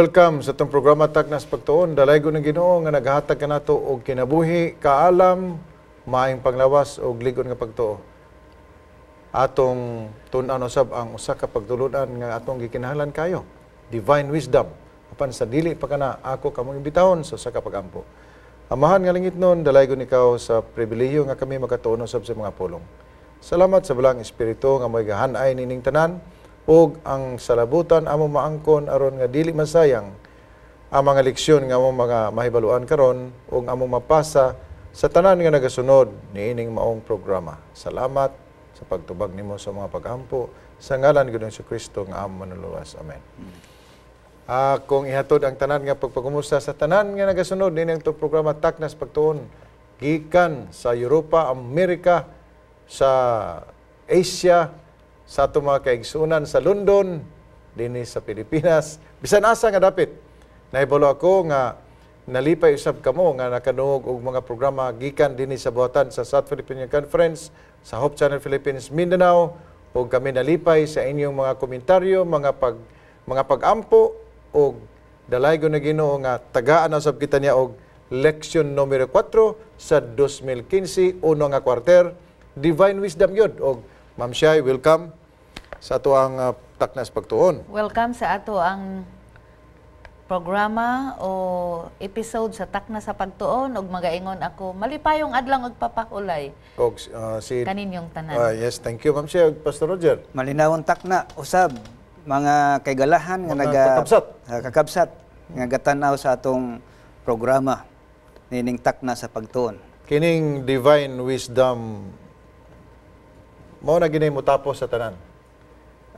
welcome sa itong programa Taknas Pagtuon. Dalay ko ng Ginoo nga naghatag ka nato og kinabuhi, kaalam, maayong panglawas o ligon nga pagtuo. Atong tun-aw usab ang usa ka pagtulunan nga atong gikinahanglan kayo. Divine wisdom. Apan sa dili pa kana ako kamong imbitahon sa usa ka pagampo. Amahan nga langit nun, dalay ko ikaw sa pribilehiyo nga kami makatuon usab sa mga pulong. Salamat sa balang espiritu nga mo'y gahanay nining tanan ug ang salabutan among maangkon aron nga dili masayang ang mga leksyon nga among mga mahibaluan karon ug among mapasa sa tanan nga nagasunod niining maong programa. Salamat sa pagtubag nimo sa mga pagampo sa ngalan ni Ginoong Kristo nga among manuluwas. Amen. Kung ihatod ang tanan nga pagpagumusta sa tanan nga nagasunod niining programa Taknas Pagtuon gikan sa Europa, Amerika, sa Asia, sa ato mga kaigsunan sa London, dinhi sa Pilipinas, bisan asa nga dapit. Nahibalo ako nga nalipay usab kamo nga nakadungog og mga programa gikan dinhi sa buhatan sa South Philippine Conference, sa Hope Channel Philippines Mindanao, ug kami nalipay sa inyong mga komentaryo, mga pagampo og dalaygon na Ginoo nga tagaan na usab kita niya og leksyon numero 4 sa 2015 uno nga kwarter, Divine Wisdom yun. Og Ma'am Shai, welcome sa ato ang Taknas Pagtuon. Welcome sa ato ang programa o episode sa Taknas sa Pagtuon. Og magaingon ako, malipayong adlang og papakulay. Og kaninyong tanan. Yes, thank you Ma'am Shai. Pastor Roger. Malinawon takna, usab, mga kaygalahan nga kakabsat nga gatanaw sa atong programa nining Taknas sa Pagtuon. Kining Divine Wisdom mao na ginay motapos sa tanan.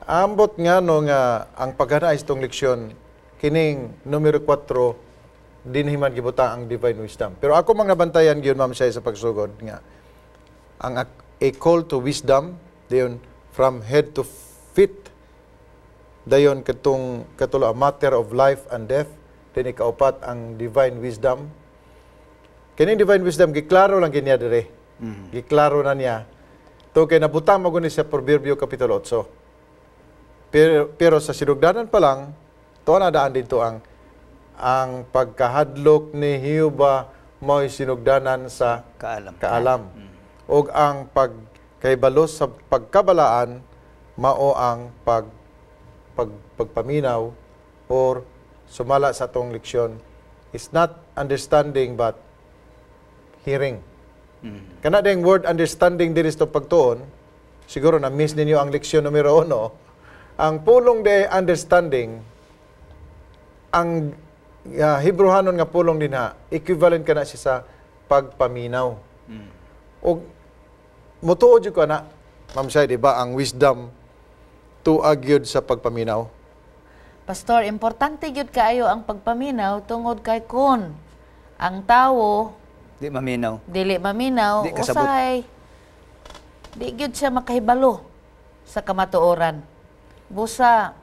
Ambot nga no nga ang paghanais tong leksyon kining numero 4 dinhiman gibuta ang Divine Wisdom. Pero ako mang nabantayan gyud Ma'am Shai sa pagsugod nga ang a call to wisdom dayon from head to feet dayon katulo a matter of life and death dinhi kaupat ang Divine Wisdom. Kining Divine Wisdom giklaro lang ginya dire. Giklaro na niya. To kay nabutang mo guni sa Proverbio Kapitulo 8. Pero sa sinugdanan pa lang, to na daan dito ang pagkahadlok ni Hioba mo'y sinugdanan sa kaalam. Og ang pagkaybalos sa pagkabalaan mao ang pagpaminaw or sumala sa atong leksyon is not understanding but hearing. Kana ding word understanding diri sa pagtuon, siguro na miss ninyo ang leksyon numero 1. Ang pulong de understanding, ang Hebrewanon nga pulong dinha, equivalent kana siya sa pagpaminaw. O motuod jud ko na, Ma'am Shai, di ba ang wisdom tuagyod sa pagpaminaw? Pastor, importante gyud kaayo ang pagpaminaw tungod kay kun ang tawo Dili maminaw. Di usay. Di gyud siya makahibalo sa kamatuoran. Busa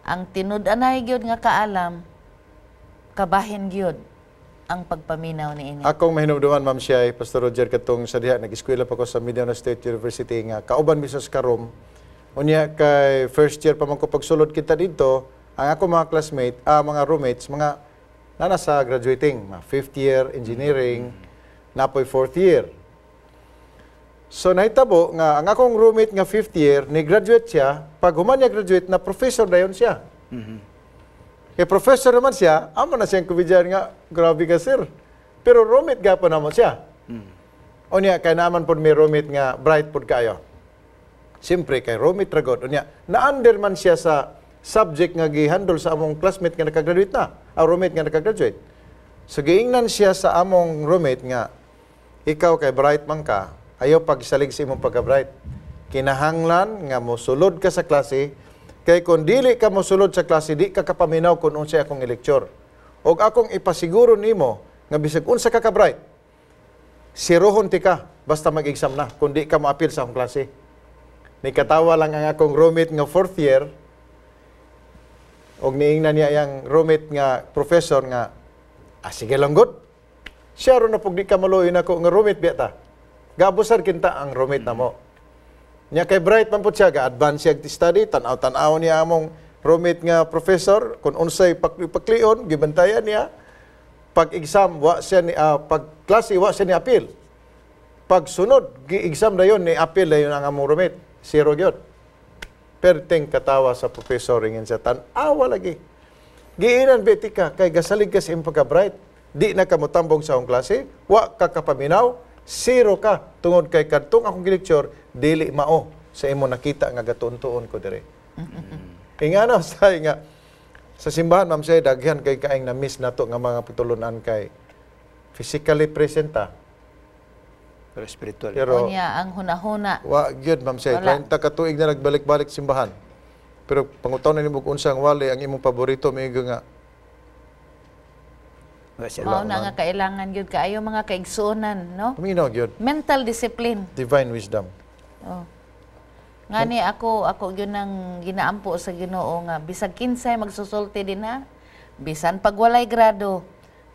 ang tinud-anay gyud nga kaalam kabahin gyud ang pagpaminaw niini. Akong mahinumduman Ma'am Shai, Pastor Roger katong sa diha nag-eskwela pa ko sa Mindanao State University nga kauban mismo sa Karom. Unya kay first year pa man ko pagsulod kita dito, ang ako mga classmate, mga roommates, mga na sa graduating, 5th year engineering, napoy 4th year. So nahitabo nga ang akong roommate nga 5th year, ni graduate siya, pag human niya graduate na professor dayon siya. Kaya professor naman siya, amo na siyang kubidyan nga, grabe ka sir. Pero roommate gapon naman siya. O niya, kaya naman po may roommate nga bright po kayo. Siyempre, kay roommate ragod. O niya, na-under man siya sa subject nga gihandle sa among classmate nga nakagraduate na, roommate nga nakagraduate. So giingnan siya sa among roommate nga, ikaw kay bright man ka, ayaw pagsalig sa imong pagka-bright. Kinahanglan nga mosulod ka sa klase, kay kung dili ka mosulod sa klase, di ka kapaminaw kung unsay akong i-lecture. Og akong ipasiguro nimo nga bisag unsa ka ka-bright, sirohon ti ka, basta mag-exam na, kung di ka ma-appeal sa akong klase. Nikatawa lang ang akong roommate nga 4th year, og niingnan niya yang roommate nga professor nga, sige lang good. Siya ron na pag di ka maluin ako nga roommate biyata. Gabusar kinta ang roommate na mo. Nya kay bright man po siya, ga-advance siya study, tanaw-tanaw niya among roommate nga professor, kung unsay paklion, gibantayan niya, pag-exam, pag klase, wa siya ni appeal. Pag sunod, gi-exam na yun, ni appeal na yun ang among roommate. Zero yun. Perting katawa sa professor, ringin sa tan-awa lagi. Giinan, betika, kay gasalig ka sa pagka-bright. Di na ka motambong sa akong klase, wa ka kapaminaw, zero ka. Tungod kay kadtong akong lecture, dili mao sa imo nakita nga gatuon-tuon ko dire. Ingano say nga sa simbahan ma'am say daghan kay kaing na miss nato nga mga putulunan kay physically presenta Pero spiritual. pero Unya ang hunahuna. wa gyud ma'am say Wala. 30 ka tuig na nagbalik-balik simbahan. Pero pangutaw na nimo kung unsang wali ang imong paborito migo nga Mao na nga kailangan gyud kaayo mga kaigsuonan, no? paminaw gyud Mental discipline. divine wisdom. Oh. Ngani ako gyud nang ginaampo sa Ginoo nga bisag kinsay magsusulti din ha. Bisan pag walay grado,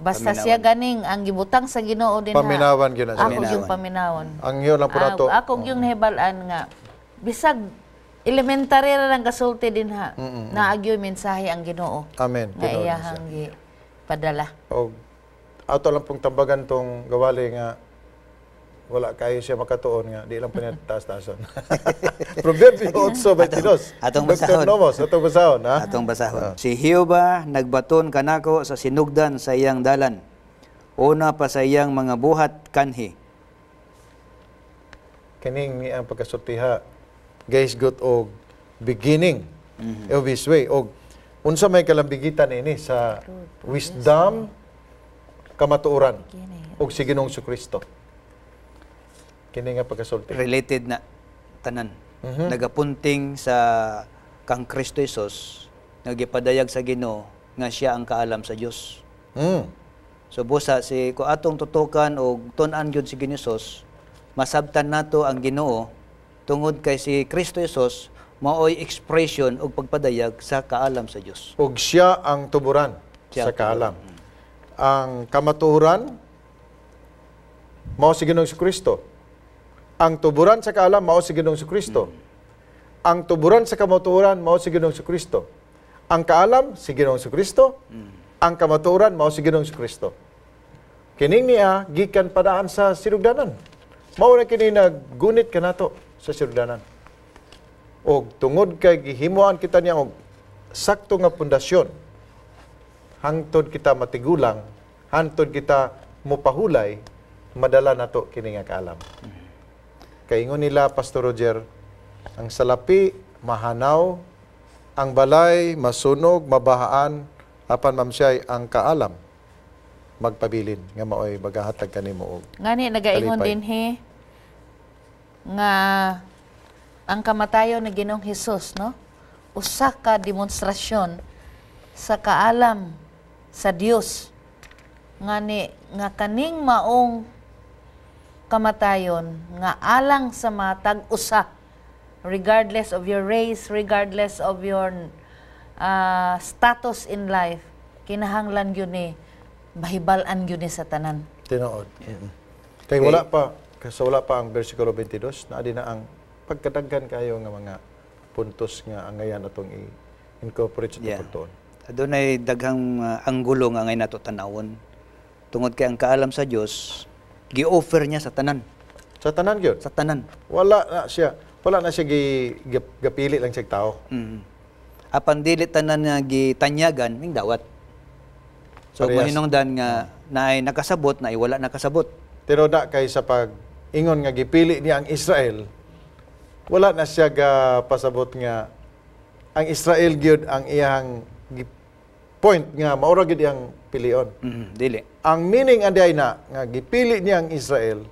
basta Paminawan. siya ganing ang gibutang sa Ginoo din ha. Paminawan gyud na siya. Ako yung paminawon. Ang hiyo lang po nato. Ako yung nahibalaan nga bisag elementary ra lang kasulti din ha. Naagyo mensahe ang Ginoo. Amen. Nga Tinuod na siya. iyahang padala. O ato lang pong tambagan tong gawali nga wala kayo siya makatuon nga di lang po niya taas-taason. Proverbio 8:22. Atong Dr. basahon. Nomos, atong basahon, ha? Atong basahon. Si Jehovah nagbaton kanako sa sinugdan sa iyang dalan. Una pa sa iyang mga buhat kanhi. Kining ni ang pagkasultiha. Guys, got og beginning of his way. Og unsa may kalambigitan ini sa wisdom, kamatuoran, og si Ginoong Kristo. Kini nga pagkasulti. Related na tanan. Nagapunting sa kang Kristo Jesus, nagipadayag sa Ginoo nga siya ang kaalam sa Dios. So busa si ko atong tutukan og tun-an gyud si Ginoo Jesus, masabtan nato ang Ginoo tungod kay si Kristo Jesus maoy expression og pagpadayag sa kaalam sa Dios. Og siya ang tuburan Siya sa ang kaalam. Ang kamatuoran mao si Ginoong Kristo. Ang tuburan sa kaalam mao si Ginoong Kristo. Ang tuburan sa kamatuoran mao si Ginoong Kristo. Ang kaalam si Ginoong Kristo. Ang kamatuoran mao si Ginoong Kristo. Kining niya gikan padaan sa sinugdanan. Mao na kini naggunit kanato sa sinugdanan. Og tungod kay gihimuan kita niya og sakto nga pundasyon, hangtod kita matigulang, hangtod kita mopahulay, madala nato kini nga kaalam. Kaingon nila Pastor Roger, ang salapi mahanaw, ang balay masunog, mabahaan, apan mamsiyay ang kaalam magpabilin nga maoy magahatag kanimo og Ngani nagaingon talipay. din nga ang kamatayon ni Ginoong Hesus, no? Usa ka demonstrasyon sa kaalam sa Dios. Ngani nga kaning maong kamatayon nga alang sa matag usa, regardless of your race, regardless of your status in life, kinahanglan yun mahibal-an yun sa tanan. tinuod. Kay wala pa ang bersikulo 22 na adi na ang pagkadaghan kayo nga mga puntos nga angayan atong i-incorporate sa pagtuon. Adunay daghang anggulo nga ngay nato tanawon. Tungod kay ang kaalam sa Dios gi-offer niya sa tanan. Sa tanan gyud. Sa tanan. Wala na siya gapili lang siya tao. Apan dili tanan nga gitanyagan ning dawat. So Parehas. mahinungdan nga naay nakasabot na wala nakasabot. Pero da kay sa pag ingon nga gipili niya ang Israel, wala na siya pasabot nga ang Israel gyud ang iyang point nga maura gyud iyang pilion. Dili. Ang meaning anday na nga gipili niya ang Israel,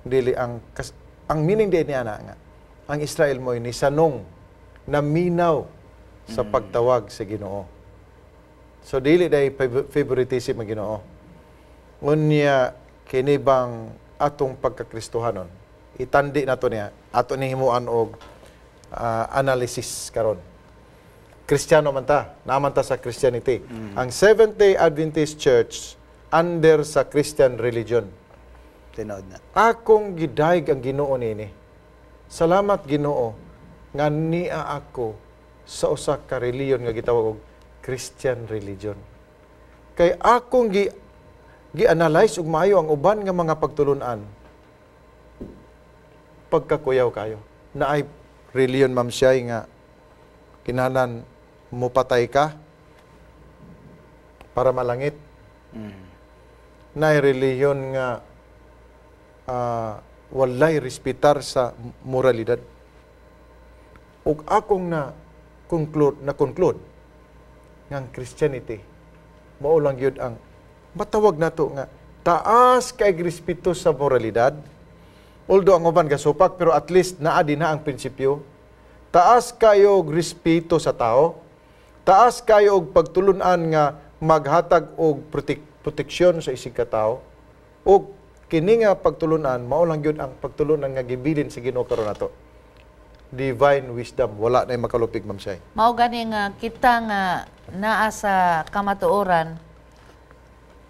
dili ang meaning di niya na nga ang Israel mo ni sanong na minaw sa pagtawag sa Ginoo. So dili day favoritism ang Ginoo. Unya kini bang atong pagkakristohanon itandi nato niya ato ni himuan og analysis karon. Kristiyano man ta, naman ta sa Christianity. Ang Seventh-day Adventist Church under sa Christian religion. Tinod na. Akong gidayeg ang Ginoo nini. Salamat Ginoo nga niya ako sa usa ka reliyon nga gitawag og Christian religion. Kay akong gi-analyze ug maayo ang uban nga mga pagtulunan pagkakuyaw kayo. Naay reliyon ma'am siya nga kinahanglan mupatay ka para malangit. Naay reliyon nga walay respetar sa moralidad. Ug akong na-conclude nga ang Christianity mao lang gyud ang matawag nato nga taas kay respeto sa moralidad. Although ang uban gasupak pero at least naa din na ang prinsipyo. Taas kayo og respeto sa tao. Taas kayo og pagtulunan nga maghatag og proteksyon sa isig ka tao. Og kini nga pagtulunan mao lang gyud ang pagtulunan nga gibilin sa Ginoo karon nato. Divine wisdom, wala na makalupig ma'am Shay. Mao gani nga kita nga naa sa kamatuoran.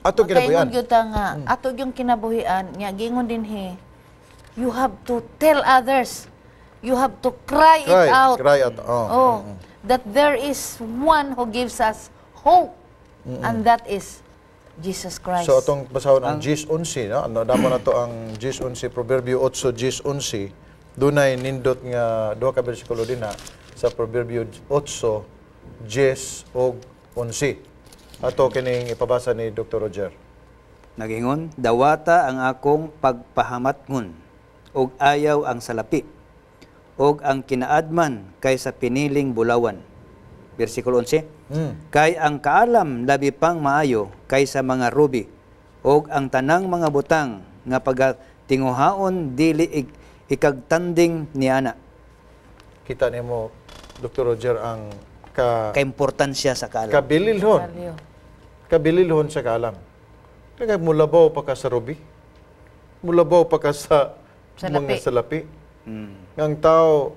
Atong kinabuhian. Kaingon gyud ta nga ato yung kinabuhian nya gingon dinhi. You have to tell others. You have to cry it out. Cry out. That there is one who gives us hope. And that is Jesus Christ. So atong basahon ang 10:11, no? Ano damo na to ang 10:11, Proverbio 8:10:11. Dunay nindot nga duha ka bersikulo dinha sa Proverbio 8:10 ug 11. Ato kining ipabasa ni Dr. Roger. Nagingon, dawata ang akong pagpahamatngon, og ayaw ang salapi, og ang kinaadman kaysa piniling bulawan. Versikulo 11. Kay ang kaalam labi pang maayo kaysa mga ruby, og ang tanang mga butang nga pagatinguhaon dili ikagtanding ni ana. Kita nimo Dr. Roger ang Kaimportansya sa kaalam. Kabililhon sa kaalam. Kaya mulabaw pa ka sa ruby. Mulabaw pa ka sa mga salapi. Ang tao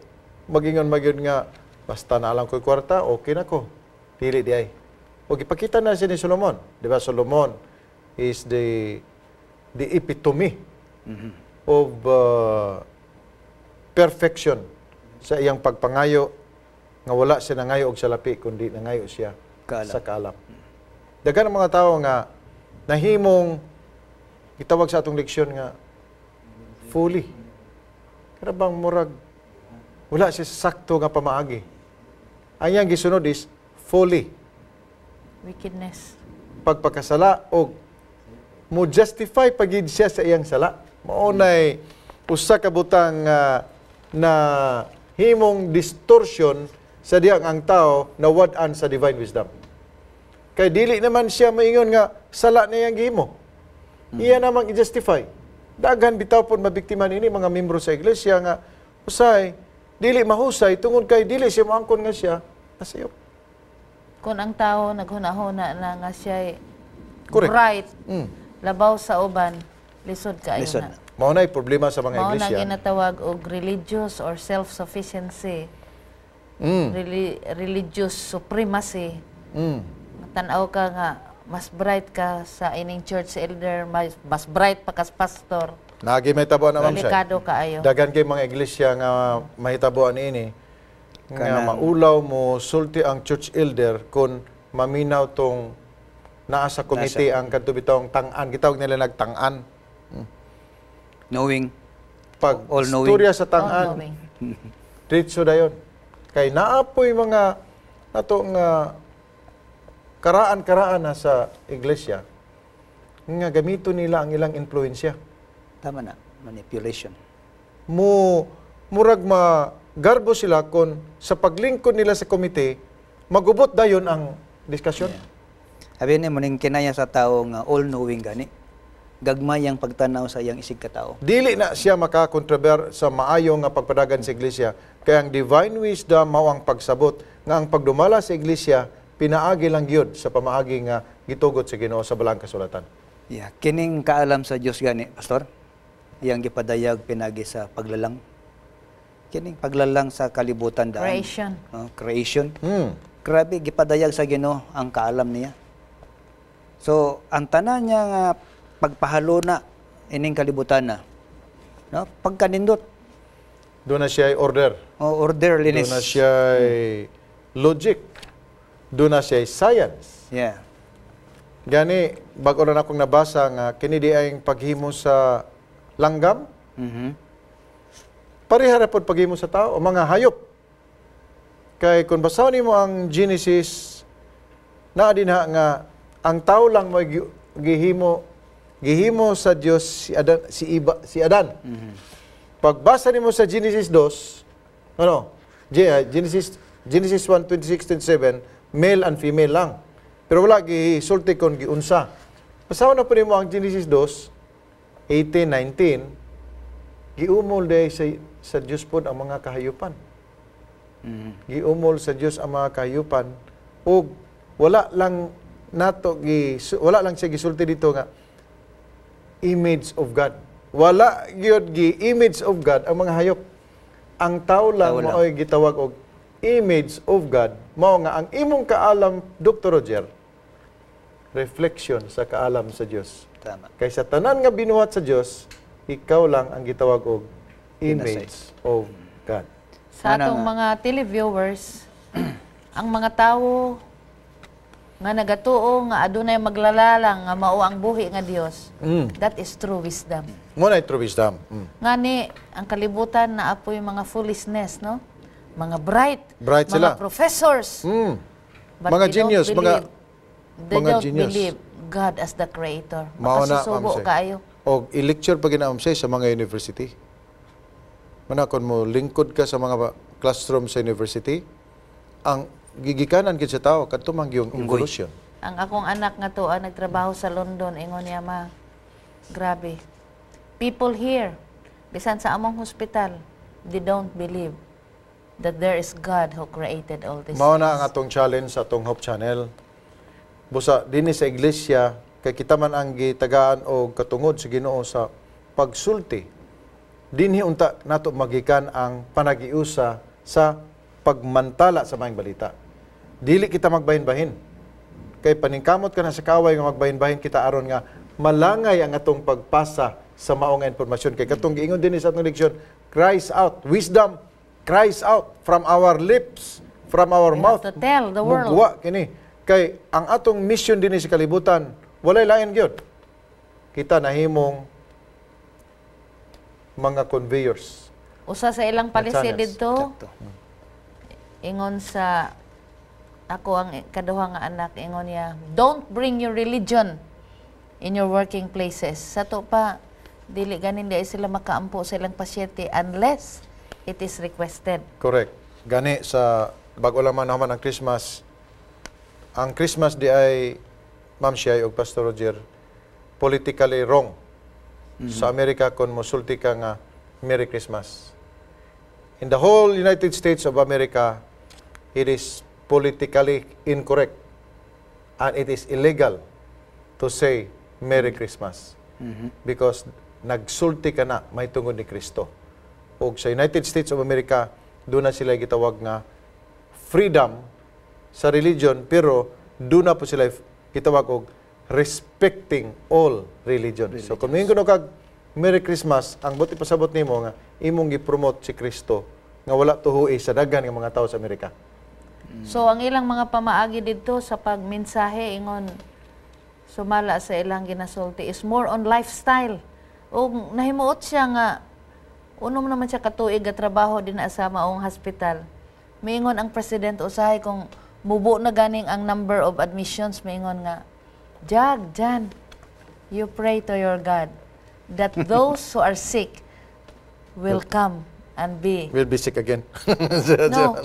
magingon nga basta na alam ko'y kwarta, okay na ko. Dili di ay. O ipakita na siya ni Solomon. Di ba Solomon is the epitome of perfection sa iyang pagpangayo nga wala siya nangayo og salapi kundi nangayo siya sa kaalam. Daghan ang mga tao nga nahimong gitawag sa atong leksyon nga fully. Kaya bang murag wala siya sakto nga pamaagi. Ang iyang gisunod is fully. Wickedness. Pagpakasala o mo justify pagid siya sa iyang sala. Maunay usa ka butang na himong distortion sa diyang ang tao na wad-an sa divine wisdom. Kay dili naman siya maingon nga sala na iyang gihimo. Iya namang i-justify. Daghan bitaw pud mabiktima nini mga membro sa iglesia nga usay dili mahusay tungod kay dili siya moangkon nga siya nasayop. Kung ang tao naghuna-huna na nga siya Correct. bright, labaw sa uban, lisod kaayo na. Mao nay problema sa mga Mao iglesia. na ginatawag og religious or self-sufficiency. Religious supremacy. Tan-aw ka nga mas bright ka sa ining church elder, mas bright pa kas pastor. Nagi may tabuan na ma'am siya. Delikado kaayo. Dagan kay mga iglesia nga mahitabuan ini nga maulaw mo sulti ang church elder kun maminaw tong naa sa komite ang kadto bitawng tang-an. Gitawag nila nagtang-an. Knowing. Pag All knowing. istorya sa tang-an. Diretso dayon. Kay naapoy mga nato nga karaan-karaan na sa iglesia nga gamito nila ang ilang influensya. Tama na. Manipulation. Murag magarbo sila kung sa paglingkod nila sa komite, magubot dayon ang diskusyon. Sabi ni mo ning kinaya sa tao nga all-knowing gani. Gagmay ang pagtanaw sa iyang isig katao. Dili na siya makakontrober sa maayo nga pagpadagan sa iglesia. Kaya ang divine wisdom mao ang pagsabot nga ang pagdumala sa iglesia pinaagi lang gyud sa pamaagi nga gitugot sa Ginoo sa balang kasulatan. Yeah, kining kaalam sa Dios gani, pastor. Iyang gipadayag pinagi sa paglalang. Kining paglalang sa kalibutan daan. Creation. Creation. Grabe gipadayag sa Ginoo ang kaalam niya. So, ang tanan niya nga pagpahalo na ining kalibutan na. No? Pagkanindot. Doon na siya order. Orderliness. Doon na siya logic. Doon na siya science. Yeah. Gani, bago na akong nabasa nga, kini di ay paghimo sa langgam, Mhm. pareha na po paghimo sa tao, o mga hayop. Kay kung basahon mo ang Genesis, na din nga, ang tao lang mo gihimo sa Dios si Adan. Pagbasa nimo sa Genesis 2, Genesis 1, 26, 27, male and female lang. Pero wala gisulti kon giunsa. Basahon na po nimo ang Genesis 2, 18, 19, giumol day sa Dios pod ang mga kahayupan. Giumol sa Dios ang mga kahayupan ug wala lang siya gisulti dito nga image of God. Wala gyud image of God ang mga hayop. Ang tao lang Tao lang. mao'y gitawag og image of God. Mao nga ang imong kaalam, Dr. Roger, reflection sa kaalam sa Dios. Tama. Kay sa tanan nga binuhat sa Dios, ikaw lang ang gitawag og image of God. Sa Ano atong nga? mga televiewers, ang mga tawo nga nagatuo nga adunay maglalalang nga mao ang buhi nga Dios. That is true wisdom. Mo na true wisdom. Ngani ang kalibutan na apoy mga foolishness, no? Mga bright, Bright mga sila. professors. But Mga they genius, don't believe, they mga don't genius. believe God as the creator. Mao na, Makasusubo Ma'am Shay. kayo. O i-lecture pa ginaam siya sa mga university. Mana kon mo lingkod ka sa mga classroom sa university, ang gigikanan gid sa tao kadto man gyung evolution. Ang akong anak nga to nagtrabaho sa London, ingon niya grabe. People here, bisan sa among hospital, they don't believe that there is God who created all these Mao na ang things. atong challenge sa atong Hope Channel. Busa dinhi sa iglesia kay kita man ang gitagaan og katungod sa Ginoo sa pagsulti. Dinhi unta nato magikan ang panagiusa sa pagmantala sa maayong balita. Dili kita magbahin-bahin. Kay paningkamot ka na sa kaway nga magbahin-bahin kita aron nga malangay ang atong pagpasa sa maong nga impormasyon. Kay katong giingon din sa atong leksyon, cries out, wisdom cries out from our lips, from our We mouth. have to tell the world. Mugwa kini. Kay ang atong mission din sa kalibutan, walay lain gyud. Kita nahimong mga conveyors. Usa sa ilang policy channels. dito, Sakto. ingon sa ako ang kaduha nga anak, ingon niya, don't bring your religion in your working places. Sa to pa, dili ganin di sila makaampo sa ilang pasyente unless it is requested. Correct. Gani sa bago lang man naman ang Christmas, ang Christmas di ay, Ma'am Shai o Pastor Roger, politically wrong. Sa Amerika, kung musulti ka nga, Merry Christmas. In the whole United States of America, it is politically incorrect and it is illegal to say Merry Christmas. Because nagsulti ka na, may tungod ni Kristo. O sa United States of America, doon na sila gitawag nga freedom sa religion, pero doon na po sila gitawag og respecting all religion. So kung mingon kag Merry Christmas, ang buti pasabot nimo nga imong gi-promote si Kristo nga wala tuhoy sa daghan nga mga tawo sa Amerika. So ang ilang mga pamaagi dito sa pagmensahe ingon sumala sa ilang ginasulti is more on lifestyle. O nahimuot siya nga unom naman siya katuig nga trabaho din sa maong hospital. Miingon ang president usahay kung mubo na ganing ang number of admissions, miingon nga Jan, you pray to your God that those who are sick will come and be We'll be sick again.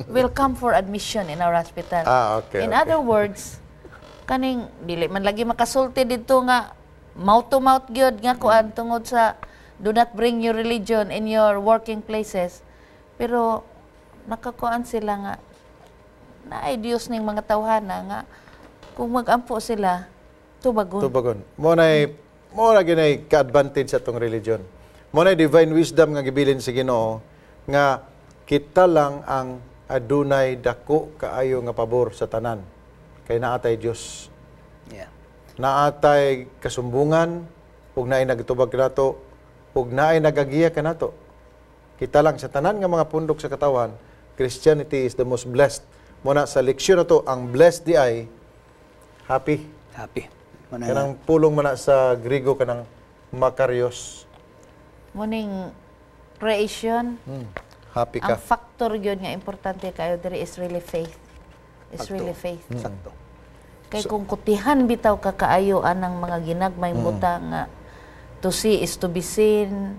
will come for admission in our hospital. Okay. In other words, kaning dili man lagi makasulti dito nga mouth to mouth gyud nga kuan tungod sa do not bring your religion in your working places. Pero nakakuan sila nga naay Dios ning mga tawhana nga kung magampo sila tubagon. Tubagon. Mo na ginay ka-advantage sa tong religion. Mo na divine wisdom nga gibilin sa Ginoo nga kita lang ang adunay dako kaayo nga pabor sa tanan. Kay naatay Dios. Yeah. Naatay kasumbungan ug naay nagtubag kanato ug naay nagagiya kanato. Kita lang sa tanan nga mga pundok sa katawan, Christianity is the most blessed muna sa leksyon na to, ang blessed di ay happy. Happy. Muna Kanang pulong mana sa Griego kanang makarios. Muning creation, Happy ang ka. factor yun nga importante kayo diri is really faith. Is really faith. sakto. Kay kung kutihan bitaw ka kaayo anang mga ginagmay buta nga to see is to be seen,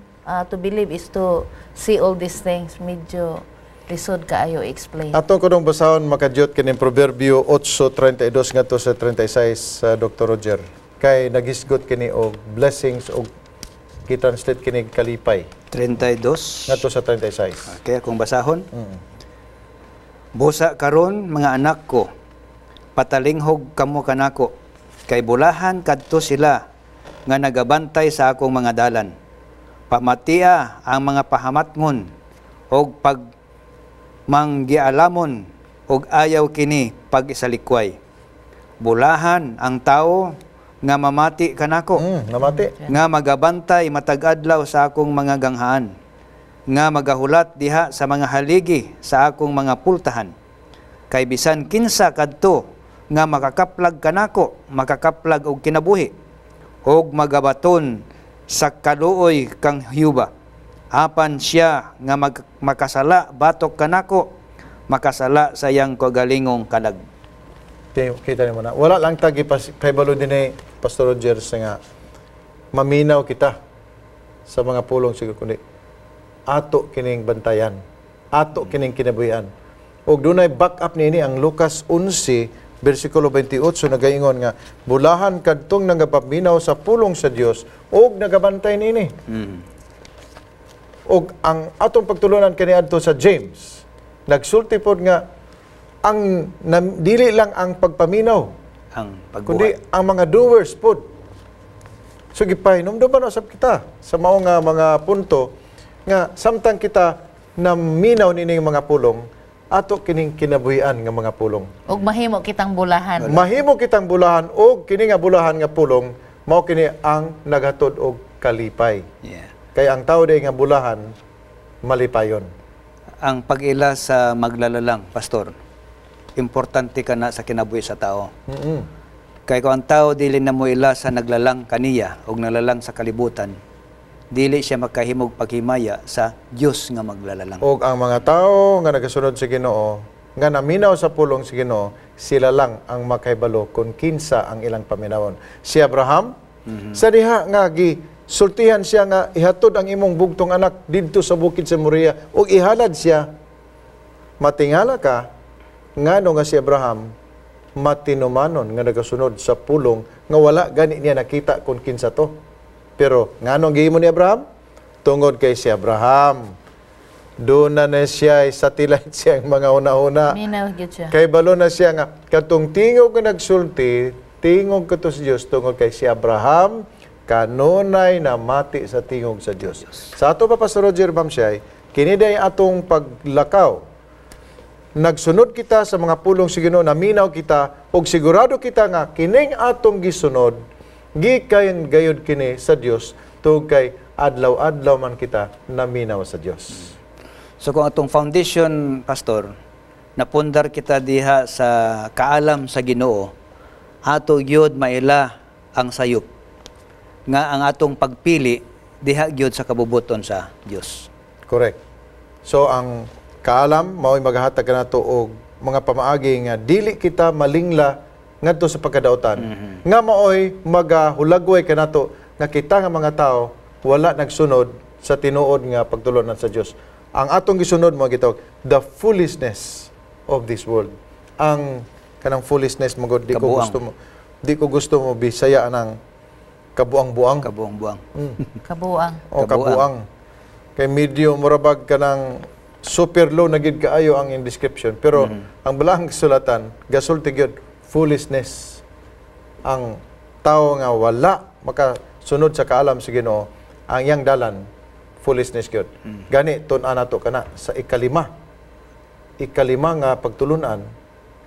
to believe is to see all these things, medyo lisod kaayo explain. Atong ko nung basahon makadyot kining Proverbio 8:32 ngadto sa 36 Dr. Roger. Kay nagisgot kini og blessings og kitranslate kini kalipay 32. ngadto sa 36. Okay, akong basahon. Busa karon mga anak ko, patalinghog kamo kanako, kay bulahan kadto sila nga nagabantay sa akong mga dalan. Pamatia ang mga pahamatngon og pag manggialamon og ayaw kini pag isalikway. Bulahan ang tao nga mamati kanako, Namati. nga magabantay matag adlaw sa akong mga ganghaan, nga magahulat diha sa mga haligi sa akong mga pultahan. Kay bisan kinsa kadto nga makakaplag kanako, makakaplag og kinabuhi, og magabaton sa kaluoy kang hiyuba. Apan siya nga makasala batok kanako, makasala sa iyang kagalingong kalag. Kita ni mo na. Wala lang tagi paibalo din ni Pastor Roger sa nga maminaw kita sa mga pulong siguro kundi ato kining bantayan, ato kining kinabuhian. Og dunay back up niini ang Lucas 11 bersikulo 28 nagaingon nga bulahan kadtong nagapaminaw sa pulong sa Dios og nagabantay niini. Og ang atong pagtulunan kaniadto sa James nagsulti pod nga ang dili lang ang pagpaminaw Ang kundi pagbuhat. ang mga doers pod. So gipahinomdom ba na usab kita sa mao nga mga punto nga samtang kita naminaw nining mga pulong ato kining kinabuhian nga mga pulong. Ug mahimo kitang bulahan. Mahimo kitang bulahan og kini nga bulahan nga pulong mao kini ang naghatod og kalipay. Yeah. Kay ang tao day nga bulahan malipayon. Ang pag-ila sa maglalalang, pastor, importante ka na sa kinabuhi sa tao. Kay kung ang tao dili na mo ila sa naglalang kaniya o naglalang sa kalibutan, dili siya makahimog paghimaya sa Dios nga maglalalang. Og ang mga tao nga nagasunod sa Ginoo, nga naminaw sa pulong sa Ginoo, sila lang ang makahibalo kung kinsa ang ilang paminawon. Si Abraham, sa diha nga sultihan siya nga ihatod ang imong bugtong anak didto sa bukid sa Moriah ug ihalad siya. Matingala ka ngano nga si Abraham matinumanon nga nagasunod sa pulong nga wala gani niya nakita kung kinsa to. Pero ngano ang gihimo ni Abraham? Tungod kay si Abraham doon na siya satellite siya ang mga una-una. Minaw gyud siya. Kay balo na siya nga katong tingog nga nagsulti, tingog kato sa Dios tungod kay si Abraham kanunay na mati sa tingog sa Dios. Sa ato pa Pastor Roger Bamshay, kini day atong paglakaw. Nagsunod kita sa mga pulong sa Ginoo, naminaw kita ug sigurado kita nga kining atong gisunod gikayon gayud kini sa Dios tungod kay adlaw-adlaw man kita naminaw sa Dios. So kung atong foundation, pastor, napundar kita diha sa kaalam sa Ginoo, ato gyud maila ang sayop nga ang atong pagpili diha gyud sa kabubuton sa Dios. Correct. So ang kaalam mao'y maghatag kanato og mga pamaagi nga dili kita malingla ngadto sa pagkadautan. Nga mao'y magahulagway kanato nga kita nga mga tao wala nagsunod sa tinuod nga pagtulunan sa Dios. Ang atong gisunod mo gitawag the foolishness of this world. Ang kanang foolishness mo di ko Kabuang. gusto mo gusto mo bisaya anang kabuang-buang. Kabuang-buang. Kabuang. O Kabuang. kabuang. Kay medyo murabag ka ng super low na gid kaayo ang in description. Pero ang balahang sulatan, gasulti gyud foolishness. Ang tao nga wala makasunod sa kaalam sa Ginoo, ang iyang dalan foolishness gyud. Gani tun-an nato kana sa ikalima nga pagtulunan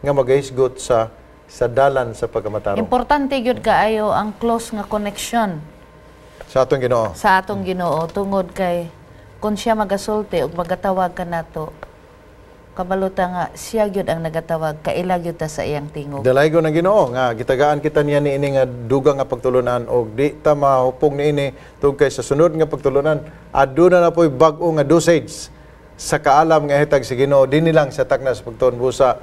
nga magahisgot sa dalan sa pagkamatarong. Importante gyud kaayo ang close nga connection Sa atong Ginoo. sa atong Ginoo tungod kay kung siya magasulti ug magatawag kanato kabaluta nga siya gyud ang nagatawag, kaila gyud ta sa iyang tingog. Dalaygo ng Ginoo nga gitagaan kita niya niini nga dugang nga pagtulunan og di ta mahupong niini tungkay sa sunod nga pagtulunan. Aduna na po'y bag-o nga dosage sa kaalam nga hitag sa Ginoo dinhi lang sa takna sa pagtuon busa.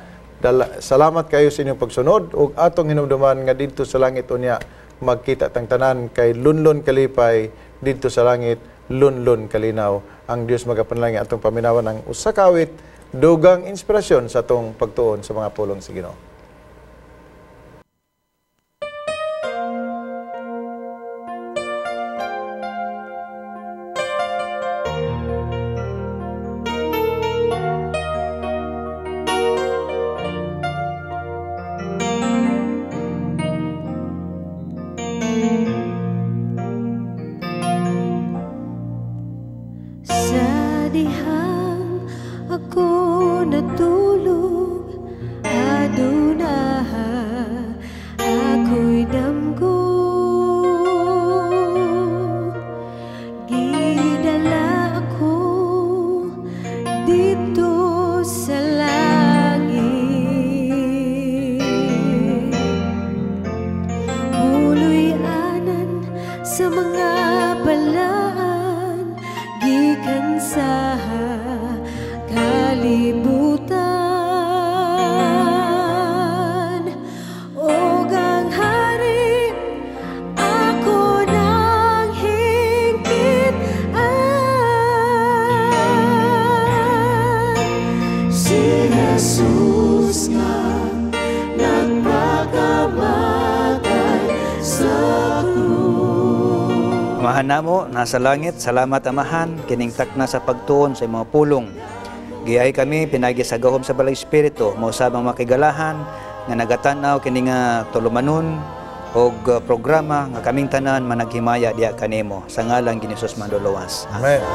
Salamat kayo sa inyong pagsunod ug atong hinumduman nga didto sa langit unya magkita tang tanan kay lunlon kalipay didto sa langit lunlon kalinaw. Ang Dios magapanalangin atong paminawan ang usa ka awit dugang inspirasyon sa atong pagtuon sa mga pulong sa Ginoo. Sa dihang ako natulog, aduna ako'y damgo. Gidala ako dito sa langit. Muloy anan sa mga balaan, gikan sa kalibutan. Og ang hari ako nang hingkit-an, si Jesus nga nagpakamatay sa krus. Amahan namo nasa langit, salamat Amahan kining takna sa pagtuon sa mga pulong. Giay kami pinagi sa gahom sa Balay Espiritu mo sabang makigalahan nga nagatanaw kini nga tulumanon og programa nga kaming tanan managhimaya diha kanimo sa ngalan ni Jesus Manluluwas. Amen.